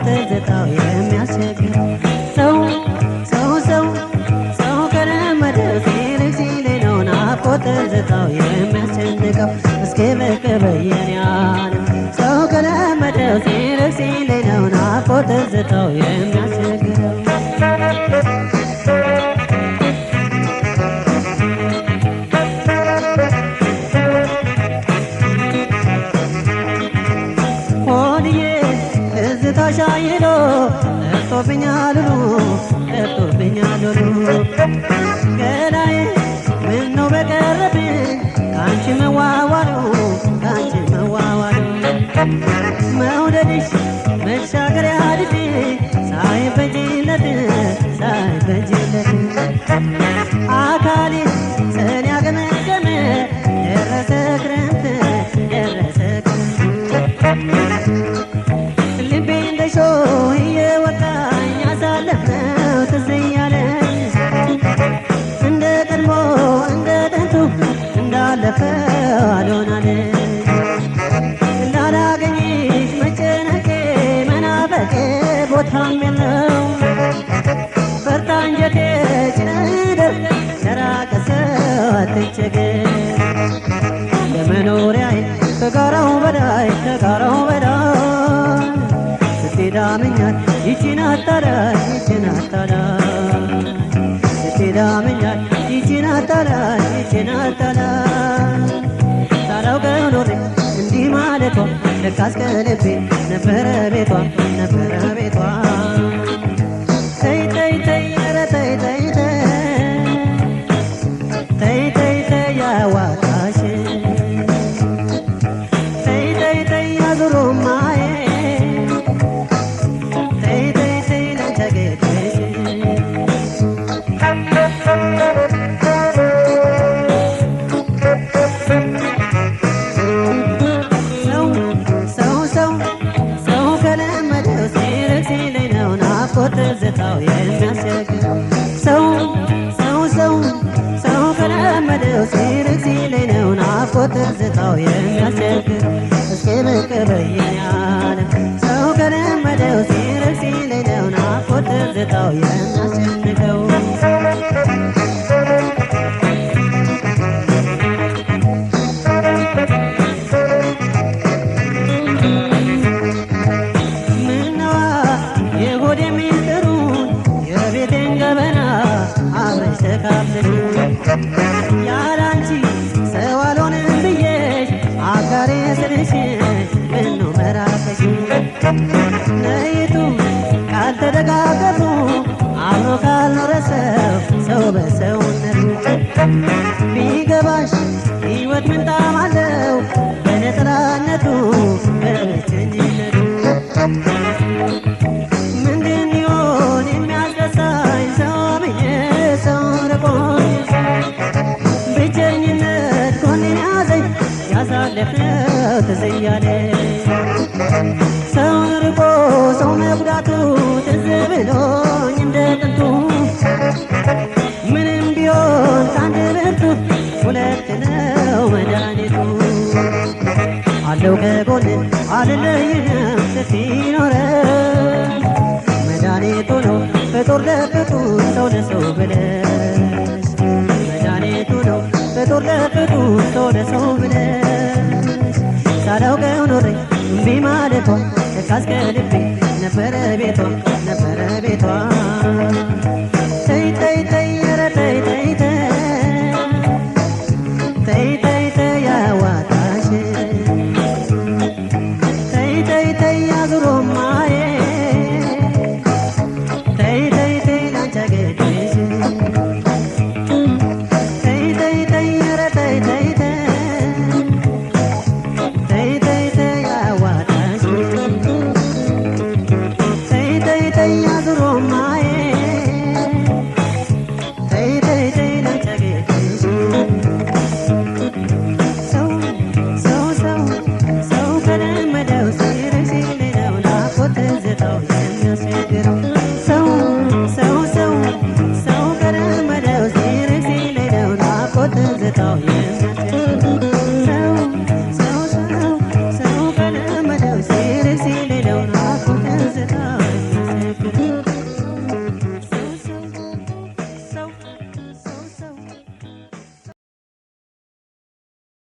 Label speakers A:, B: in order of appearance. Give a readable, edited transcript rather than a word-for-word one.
A: ትዝታው የሚያስቸግር ሰው ሰው ሰው ሰው ከለመደው ሲርቅ ሲለኝ ነው ናፍቆት ትዝታው የሚያስጨንቀው እስኪ ብቅ በየኔ ዓለም ሰው ከለመደው ሲርቅ ሲለኝ ነው ናፍቆት ትዝታው የሚያስቸግረው ሻይሎ እርቶብኛል ገላዬ ምነው በቀረብኝ ካንቺ መዋዋሉ መውደድሽ መሻገሪያ አድፌ ሳይበጅለት አካሌ ሰኔ ያገመገመ ደረሰ ክረምት እየወጣኝ ያሳለፍነው ትዝ እያለኝ እንደ ቀድሞ እንደ ጥንቱ እንዳለፈው አልሆናለኝ እንዳላገኝሽ መጨነቄ መናፈቄ ቦታም የለው በርታ አንጀቴ ጭነደር ለራቀ ሰው አትቸገር ለመኖሪያዬ ከጋራው በላይ ስትዳመኛል ይቺን አታላይ ስትዳመኛል ይቺን አታላይ ሳላውቀው ኖሬ እንዲህ ማለቷ ለካስ ከልቤ ነበረ ቤቷ ተይ ተይ ተይ ኧረ ተይ ተይ ተይ ተይ ተይ ያዋጣሽ ተይ ተይ ተይ አዙሮማዬ ትዝታው የሚያስቸግር ሰው ከለመደው ሲርቅ ሲለኝ ነው ናፍቆት ትዝታው የሚያስቸግር እስኪ ብቅ በየኔ ዓለም ሰው ከለመደው ሲርቅ ሲለኝ ነው ናፍቆት ትዝታው የሚያስጨንቀው ያላንቺ ሰው አልሆንም ብዬሽ አጋሬ ስልሽ ምነው መራቀሽ ነይቱ ካልተደጋገፉ አብሮ ካልኖረ ሰው በሰውነቱ ቢገባሽ ሕይወት ምን ጣዕም አለው በነጠላነቱ በብቸኝነቱ ምንድን ይሆን የሚያስረሳኝ ሰው ብዬ ሰው ርቆኝ ብቸኝነት ጎኔን ያዘኝ ያሳለፍነው ትዝ እያለኝ ሰውን ርቆ ሰው መጉዳቱ ትዝ ብሎኝ እንደ ጥንቱ ምንም ቢሆን ከአንድ ብርቱ ሁለት ነው መድኃኒቱ አለው ከጎን አልለይህም ስትኖረን መድኃኒቱ ነው ፍጡር ለፍጡር ሰው ለሰው ብለሽ መድኃኒቱ ነው ፍጡር ለፍጡር ሰው ለሰው ብለሽ ሳላውቀው ኖሬ እምቢ ማለቷ ለካስ ከልቤ ነበረ ቤቷ ተይ ተይ ተይ ኧረ ተይ ተይ ተይ ተይ ተይ ያዋጣሽ ተይ ተይ ተይ አዙሮማዬ ተይ ተይ ተይ ላንቺ አገድሽ ተይ ተይ ተይ ኧረ ተይ ተይ ተይ ተይ ተይ ያዋጣሽ ተይ ተይ ተይ አዙሮማዬ የመጣው